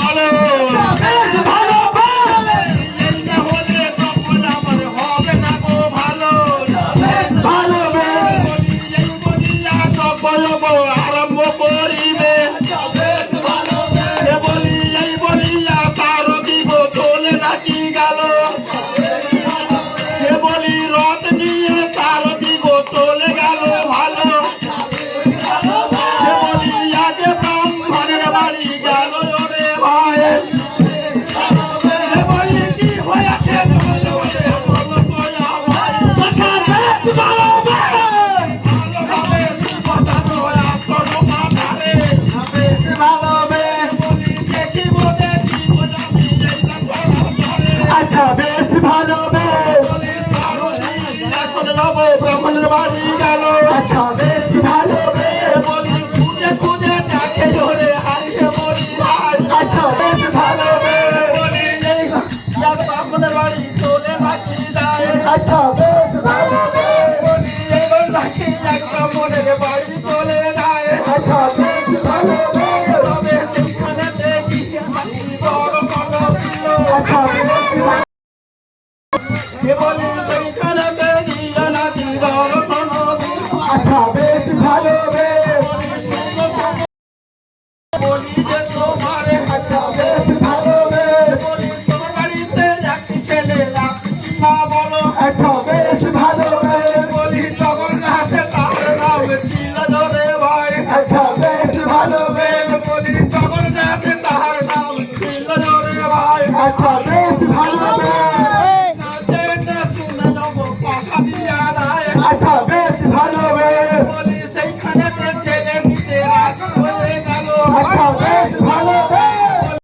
ভালো ভালো এই না হলে তখন আমার হবে না গো ভালো ভালো এই বলিয়া তখন আরম্ভ করিবে বলি এই বলিয়া তার দিব চলে নাকি গেল বলি রথ নিয়ে তার দিব চলে গেল ভালো বলি আগে ব্রাহ্মণের বাড়ি গেল রে ভাই বলি কি হয়েছে বলো রে বলো তো আমার ভালোভাবে কথা তো আসল মাথারে বলি দেখিব দেখিব আমি যেটা আচ্ছা বেশ ভালো বলি এখন যাবো ব্রাহ্মণের বাড়ি